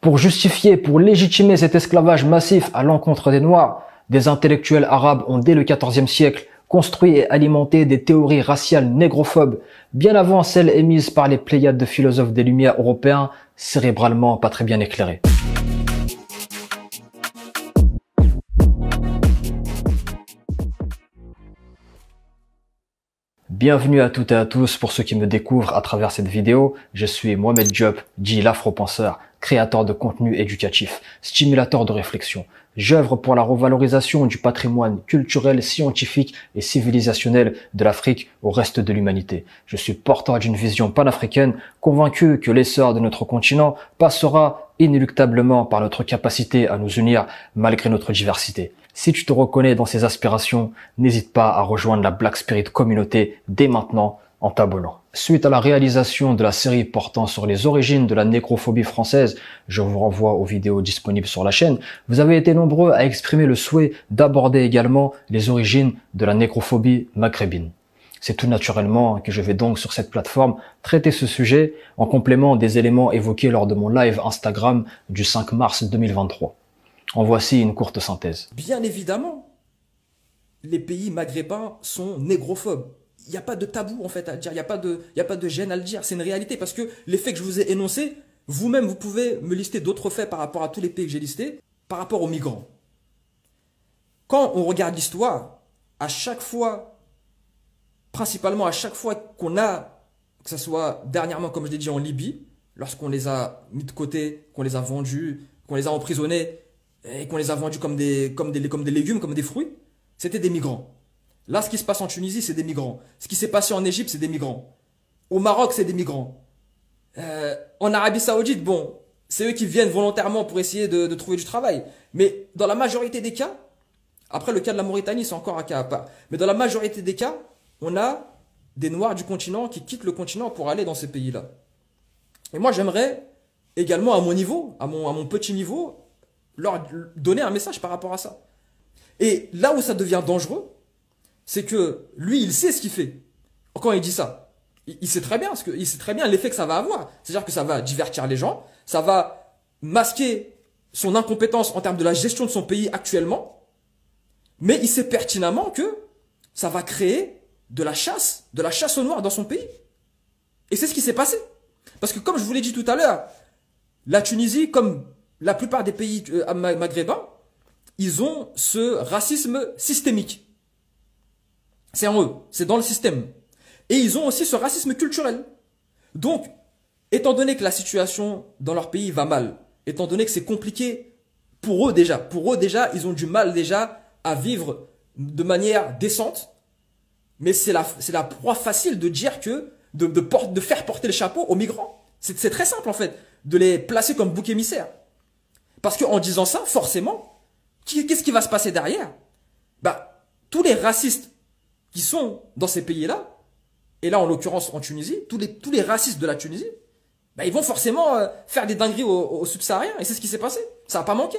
Pour justifier, pour légitimer cet esclavage massif à l'encontre des Noirs, des intellectuels arabes ont dès le XIVe siècle construit et alimenté des théories raciales négrophobes, bien avant celles émises par les pléiades de philosophes des Lumières européens, cérébralement pas très bien éclairés. Bienvenue à toutes et à tous pour ceux qui me découvrent à travers cette vidéo. Je suis Mohamed Diop, dit l'Afro-penseur, créateur de contenu éducatif, stimulateur de réflexion. J'œuvre pour la revalorisation du patrimoine culturel, scientifique et civilisationnel de l'Afrique au reste de l'humanité. Je suis porteur d'une vision panafricaine, convaincu que l'essor de notre continent passera inéluctablement par notre capacité à nous unir malgré notre diversité. Si tu te reconnais dans ces aspirations, n'hésite pas à rejoindre la Black Spirit Communauté dès maintenant en t'abonnant. Suite à la réalisation de la série portant sur les origines de la négrophobie française, je vous renvoie aux vidéos disponibles sur la chaîne, vous avez été nombreux à exprimer le souhait d'aborder également les origines de la négrophobie maghrébine. C'est tout naturellement que je vais donc sur cette plateforme traiter ce sujet en complément des éléments évoqués lors de mon live Instagram du 5 mars 2023. En voici une courte synthèse. Bien évidemment, les pays maghrébins sont négrophobes. Il n'y a pas de tabou en fait à le dire, il n'y a pas de gêne à le dire, c'est une réalité parce que les faits que je vous ai énoncés, vous-même vous pouvez me lister d'autres faits par rapport à tous les pays que j'ai listés, par rapport aux migrants. Quand on regarde l'histoire, à chaque fois, principalement à chaque fois qu'on a, que ce soit dernièrement comme je l'ai dit en Libye, lorsqu'on les a mis de côté, qu'on les a vendus, qu'on les a emprisonnés, et qu'on les a vendus comme des légumes, comme des fruits, c'était des migrants. Là, ce qui se passe en Tunisie, c'est des migrants. Ce qui s'est passé en Égypte, c'est des migrants. Au Maroc, c'est des migrants. En Arabie Saoudite, bon, c'est eux qui viennent volontairement pour essayer de trouver du travail. Mais dans la majorité des cas, après le cas de la Mauritanie, c'est encore un cas à part. Mais dans la majorité des cas, on a des Noirs du continent qui quittent le continent pour aller dans ces pays-là. Et moi, j'aimerais également à mon niveau, à mon petit niveau, leur donner un message par rapport à ça. Et là où ça devient dangereux, c'est que lui, il sait ce qu'il fait. Quand il dit ça, il sait très bien, parce qu'il sait très bien l'effet que ça va avoir. C'est-à-dire que ça va divertir les gens, ça va masquer son incompétence en termes de la gestion de son pays actuellement, mais il sait pertinemment que ça va créer de la chasse aux Noirs dans son pays. Et c'est ce qui s'est passé. Parce que comme je vous l'ai dit tout à l'heure, la Tunisie, comme la plupart des pays maghrébins, ils ont ce racisme systémique. C'est en eux, c'est dans le système. Et ils ont aussi ce racisme culturel. Donc, étant donné que la situation dans leur pays va mal, étant donné que c'est compliqué pour eux déjà, ils ont du mal déjà à vivre de manière décente, mais c'est la proie facile de dire que, de faire porter le chapeau aux migrants. C'est très simple en fait, de les placer comme bouc émissaire. Parce qu'en disant ça, forcément, qu'est-ce qui va se passer derrière? Bah, tous les racistes qui sont dans ces pays-là, et là en l'occurrence en Tunisie, tous les racistes de la Tunisie, bah, ils vont forcément faire des dingueries aux subsahariens, et c'est ce qui s'est passé. Ça n'a pas manqué.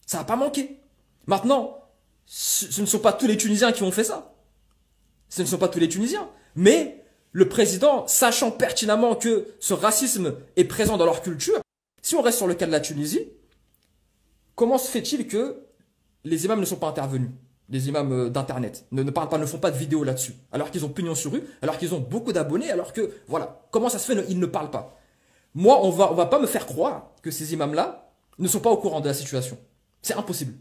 Ça n'a pas manqué. Maintenant, ce ne sont pas tous les Tunisiens qui ont fait ça. Ce ne sont pas tous les Tunisiens. Mais le président, sachant pertinemment que ce racisme est présent dans leur culture, si on reste sur le cas de la Tunisie, comment se fait-il que les imams ne sont pas intervenus? Les imams d'internet ne parlent pas, ne font pas de vidéos là-dessus, alors qu'ils ont pignon sur rue, alors qu'ils ont beaucoup d'abonnés, alors que, voilà, comment ça se fait, ils ne parlent pas? Moi, on va pas me faire croire que ces imams-là ne sont pas au courant de la situation. C'est impossible.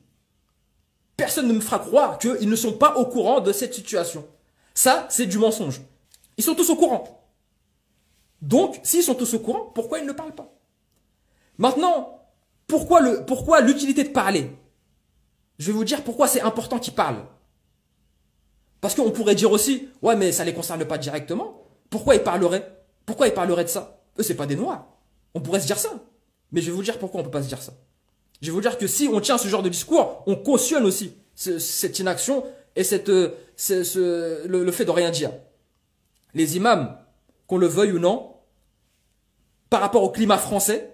Personne ne me fera croire qu'ils ne sont pas au courant de cette situation. Ça, c'est du mensonge. Ils sont tous au courant. Donc, s'ils sont tous au courant, pourquoi ils ne parlent pas? Maintenant, pourquoi l'utilité de parler? Je vais vous dire pourquoi c'est important qu'ils parlent. Parce qu'on pourrait dire aussi, ouais, mais ça les concerne pas directement. Pourquoi ils parleraient? Pourquoi ils parleraient de ça? Eux, c'est pas des Noirs. On pourrait se dire ça. Mais je vais vous dire pourquoi on peut pas se dire ça. Je vais vous dire que si on tient ce genre de discours, on cautionne aussi cette inaction et le fait de rien dire. Les imams, qu'on le veuille ou non, par rapport au climat français,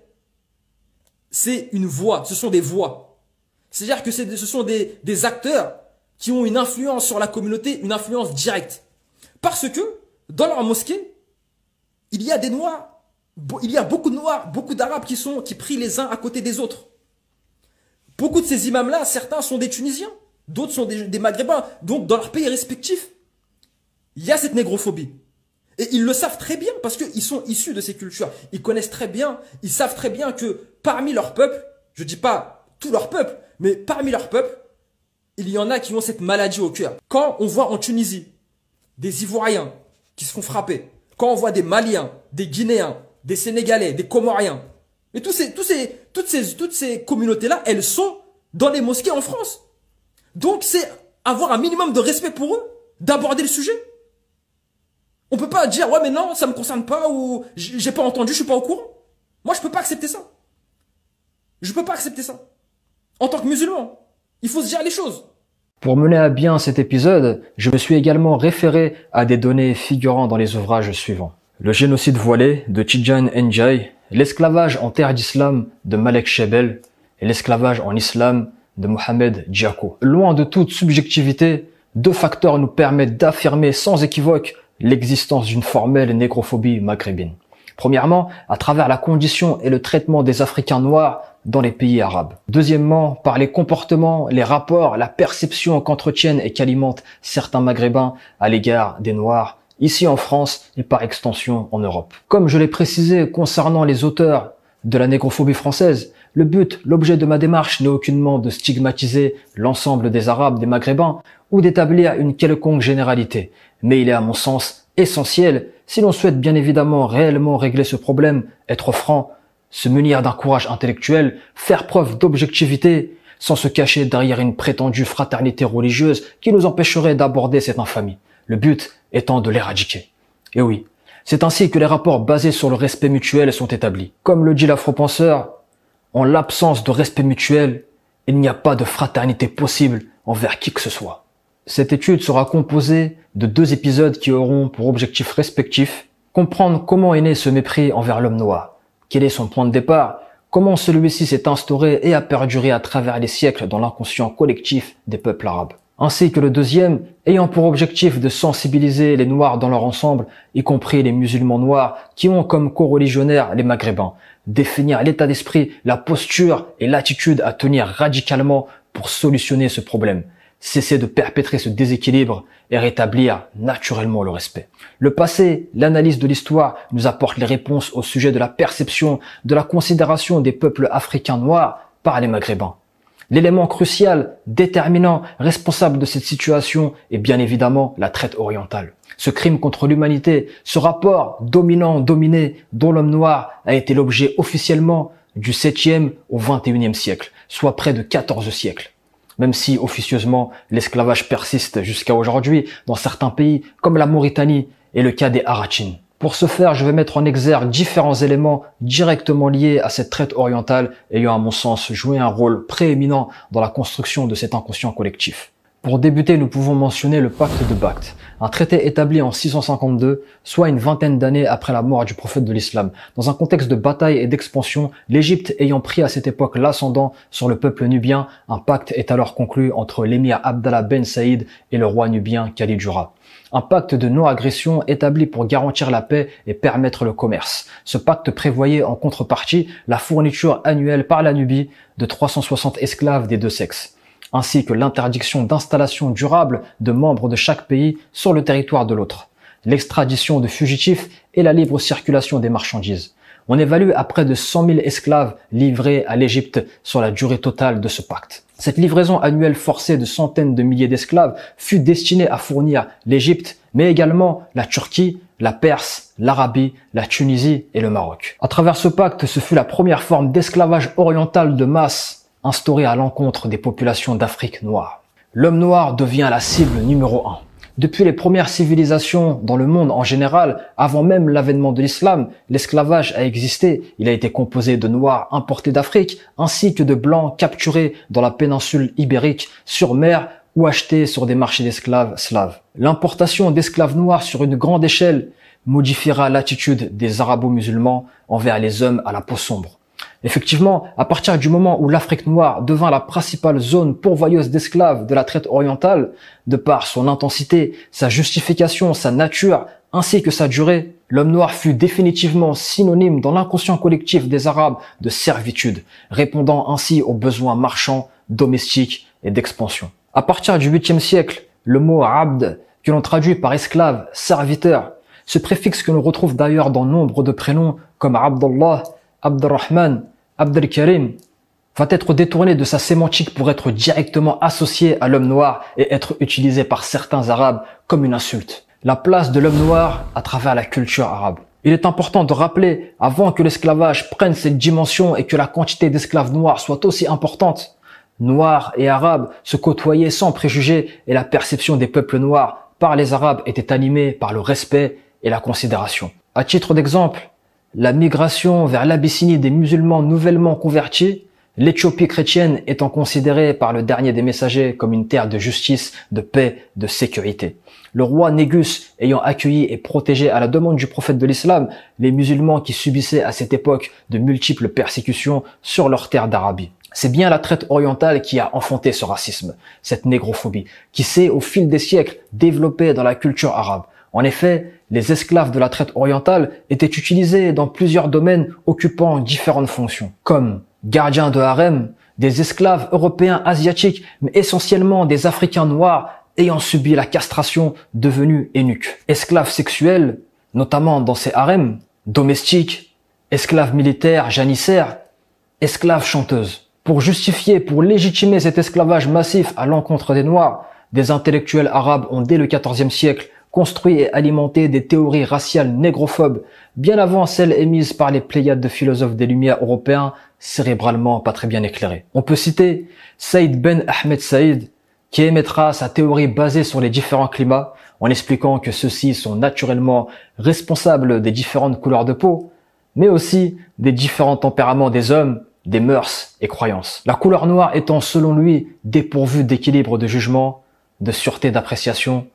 c'est une voix, ce sont des voix. C'est-à-dire que ce sont des acteurs qui ont une influence sur la communauté, une influence directe. Parce que, dans leur mosquée, il y a des Noirs Il y a beaucoup de Noirs, beaucoup d'Arabes qui prient les uns à côté des autres. Beaucoup de ces imams-là, certains sont des Tunisiens, d'autres sont des Maghrébins. Donc, dans leurs pays respectifs, il y a cette négrophobie. Et ils le savent très bien parce qu'ils sont issus de ces cultures. Ils connaissent très bien, ils savent très bien que parmi leur peuple, je dis pas tout leur peuple, mais parmi leur peuple, il y en a qui ont cette maladie au cœur. Quand on voit en Tunisie des Ivoiriens qui se font frapper, quand on voit des Maliens, des Guinéens, des Sénégalais, des Comoriens, et toutes ces communautés-là, elles sont dans les mosquées en France. Donc c'est avoir un minimum de respect pour eux, d'aborder le sujet. On peut pas dire, ouais mais non, ça me concerne pas, ou j'ai pas entendu, je suis pas au courant. Moi je peux pas accepter ça. Je peux pas accepter ça. En tant que musulman, il faut se dire les choses. Pour mener à bien cet épisode, je me suis également référé à des données figurant dans les ouvrages suivants. Le génocide voilé de Tidjane Ndiaye, l'esclavage en terre d'islam de Malek Chebel et l'esclavage en islam de Mohamed Djako. Loin de toute subjectivité, deux facteurs nous permettent d'affirmer sans équivoque l'existence d'une formelle négrophobie maghrébine. Premièrement, à travers la condition et le traitement des Africains noirs dans les pays arabes. Deuxièmement, par les comportements, les rapports, la perception qu'entretiennent et qu'alimentent certains Maghrébins à l'égard des Noirs, ici en France et par extension en Europe. Comme je l'ai précisé concernant les auteurs de la négrophobie française, le but, l'objet de ma démarche n'est aucunement de stigmatiser l'ensemble des Arabes, des Maghrébins, ou d'établir une quelconque généralité. Mais il est à mon sens essentiel, si l'on souhaite bien évidemment réellement régler ce problème, être franc, se munir d'un courage intellectuel, faire preuve d'objectivité, sans se cacher derrière une prétendue fraternité religieuse qui nous empêcherait d'aborder cette infamie. Le but étant de l'éradiquer. Et oui, c'est ainsi que les rapports basés sur le respect mutuel sont établis. Comme le dit l'afropenseur, en l'absence de respect mutuel, il n'y a pas de fraternité possible envers qui que ce soit. Cette étude sera composée de 2 épisodes qui auront pour objectif respectif comprendre comment est né ce mépris envers l'homme noir, quel est son point de départ, comment celui-ci s'est instauré et a perduré à travers les siècles dans l'inconscient collectif des peuples arabes. Ainsi que le deuxième, ayant pour objectif de sensibiliser les Noirs dans leur ensemble, y compris les musulmans noirs qui ont comme co-religionnaires les Maghrébins, définir l'état d'esprit, la posture et l'attitude à tenir radicalement pour solutionner ce problème, cesser de perpétrer ce déséquilibre et rétablir naturellement le respect. Le passé, l'analyse de l'histoire nous apporte les réponses au sujet de la perception, de la considération des peuples africains noirs par les Maghrébins. L'élément crucial, déterminant, responsable de cette situation est bien évidemment la traite orientale. Ce crime contre l'humanité, ce rapport dominant-dominé dont l'homme noir a été l'objet officiellement du 7e au 21e siècle, soit près de 14 siècles. Même si officieusement l'esclavage persiste jusqu'à aujourd'hui dans certains pays comme la Mauritanie et le cas des Arachines. Pour ce faire, je vais mettre en exergue différents éléments directement liés à cette traite orientale ayant à mon sens joué un rôle prééminent dans la construction de cet inconscient collectif. Pour débuter, nous pouvons mentionner le pacte de Bact, un traité établi en 652, soit une vingtaine d'années après la mort du prophète de l'islam. Dans un contexte de bataille et d'expansion, l'Égypte ayant pris à cette époque l'ascendant sur le peuple nubien, un pacte est alors conclu entre l'émir Abdallah Ben Saïd et le roi nubien Khalid Jura. Un pacte de non-agression établi pour garantir la paix et permettre le commerce. Ce pacte prévoyait en contrepartie la fourniture annuelle par la Nubie de 360 esclaves des deux sexes, ainsi que l'interdiction d'installation durable de membres de chaque pays sur le territoire de l'autre, l'extradition de fugitifs et la libre circulation des marchandises. On évalue à près de 100 000 esclaves livrés à l'Égypte sur la durée totale de ce pacte. Cette livraison annuelle forcée de centaines de milliers d'esclaves fut destinée à fournir l'Égypte, mais également la Turquie, la Perse, l'Arabie, la Tunisie et le Maroc. À travers ce pacte, ce fut la première forme d'esclavage oriental de masse instaurée à l'encontre des populations d'Afrique noire. L'homme noir devient la cible numéro 1. Depuis les premières civilisations dans le monde en général, avant même l'avènement de l'islam, l'esclavage a existé. Il a été composé de noirs importés d'Afrique, ainsi que de blancs capturés dans la péninsule ibérique, sur mer ou achetés sur des marchés d'esclaves slaves. L'importation d'esclaves noirs sur une grande échelle modifiera l'attitude des arabo-musulmans envers les hommes à la peau sombre. Effectivement, à partir du moment où l'Afrique noire devint la principale zone pourvoyeuse d'esclaves de la traite orientale, de par son intensité, sa justification, sa nature, ainsi que sa durée, l'homme noir fut définitivement synonyme dans l'inconscient collectif des Arabes de servitude, répondant ainsi aux besoins marchands, domestiques et d'expansion. À partir du 8e siècle, le mot abd, que l'on traduit par esclave, serviteur, ce préfixe que l'on retrouve d'ailleurs dans nombre de prénoms comme Abdallah, Abdurrahman, Abdelkarim, va être détourné de sa sémantique pour être directement associé à l'homme noir et être utilisé par certains Arabes comme une insulte. La place de l'homme noir à travers la culture arabe. Il est important de rappeler, avant que l'esclavage prenne cette dimension et que la quantité d'esclaves noirs soit aussi importante, Noirs et Arabes se côtoyaient sans préjugés et la perception des peuples noirs par les Arabes était animée par le respect et la considération. À titre d'exemple, la migration vers l'Abyssinie des musulmans nouvellement convertis, l'Éthiopie chrétienne étant considérée par le dernier des messagers comme une terre de justice, de paix, de sécurité. Le roi Négus ayant accueilli et protégé à la demande du prophète de l'islam les musulmans qui subissaient à cette époque de multiples persécutions sur leur terre d'Arabie. C'est bien la traite orientale qui a enfanté ce racisme, cette négrophobie, qui s'est au fil des siècles développée dans la culture arabe. En effet, les esclaves de la traite orientale étaient utilisés dans plusieurs domaines occupant différentes fonctions, comme gardiens de harem, des esclaves européens asiatiques, mais essentiellement des Africains noirs ayant subi la castration devenus eunuques, esclaves sexuels, notamment dans ces harems, domestiques, esclaves militaires, janissaires, esclaves chanteuses. Pour justifier, pour légitimer cet esclavage massif à l'encontre des Noirs, des intellectuels arabes ont dès le XIVe siècle construit et alimenté des théories raciales négrophobes, bien avant celles émises par les pléiades de philosophes des Lumières européens, cérébralement pas très bien éclairés. On peut citer Saïd Ben Ahmed Saïd, qui émettra sa théorie basée sur les différents climats, en expliquant que ceux-ci sont naturellement responsables des différentes couleurs de peau, mais aussi des différents tempéraments des hommes, des mœurs et croyances. La couleur noire étant selon lui dépourvue d'équilibre de jugement, de sûreté d'appréciation,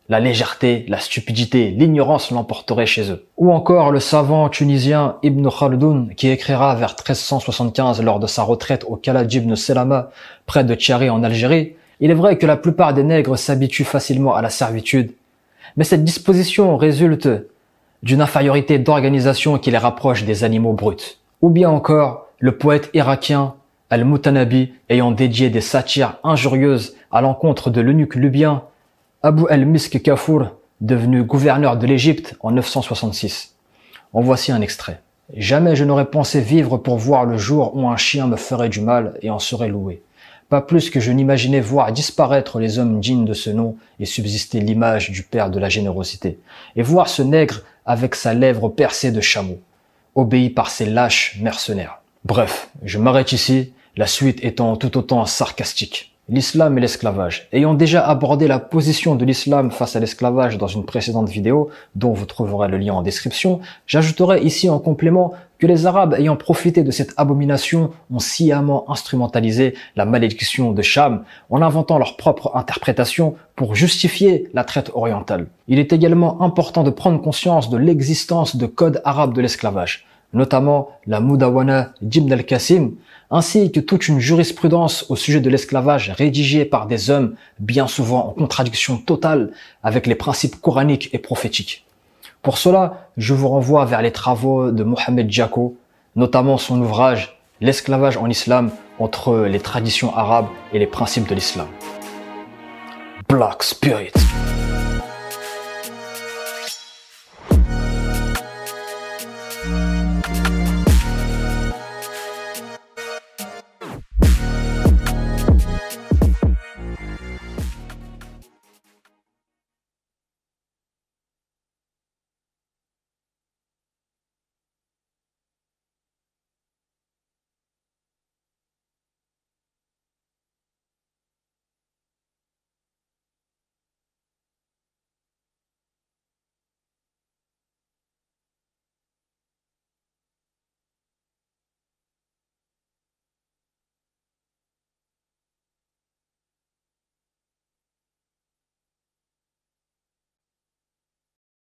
la légèreté, la stupidité, l'ignorance l'emporterait chez eux. Ou encore le savant tunisien Ibn Khaldoun qui écrira vers 1375 lors de sa retraite au Khala d'Ibn Selama près de Thiaré en Algérie. Il est vrai que la plupart des nègres s'habituent facilement à la servitude, mais cette disposition résulte d'une infériorité d'organisation qui les rapproche des animaux bruts. Ou bien encore le poète irakien Al-Mutanabi ayant dédié des satires injurieuses à l'encontre de l'eunuque lubien Abu al-Misk Kafur, devenu gouverneur de l'Égypte en 966. En voici un extrait. « Jamais je n'aurais pensé vivre pour voir le jour où un chien me ferait du mal et en serait loué. Pas plus que je n'imaginais voir disparaître les hommes dignes de ce nom et subsister l'image du père de la générosité. Et voir ce nègre avec sa lèvre percée de chameau, obéi par ces lâches mercenaires. » Bref, je m'arrête ici, la suite étant tout autant sarcastique. L'islam et l'esclavage. Ayant déjà abordé la position de l'islam face à l'esclavage dans une précédente vidéo, dont vous trouverez le lien en description, j'ajouterai ici en complément que les Arabes ayant profité de cette abomination ont sciemment instrumentalisé la malédiction de Cham en inventant leur propre interprétation pour justifier la traite orientale. Il est également important de prendre conscience de l'existence de codes arabes de l'esclavage, notamment la Mudawana d'Ibn al-Qasim, ainsi que toute une jurisprudence au sujet de l'esclavage rédigée par des hommes bien souvent en contradiction totale avec les principes coraniques et prophétiques. Pour cela, je vous renvoie vers les travaux de Mohamed Jacko, notamment son ouvrage « L'esclavage en islam entre les traditions arabes et les principes de l'islam ». Black Spirit.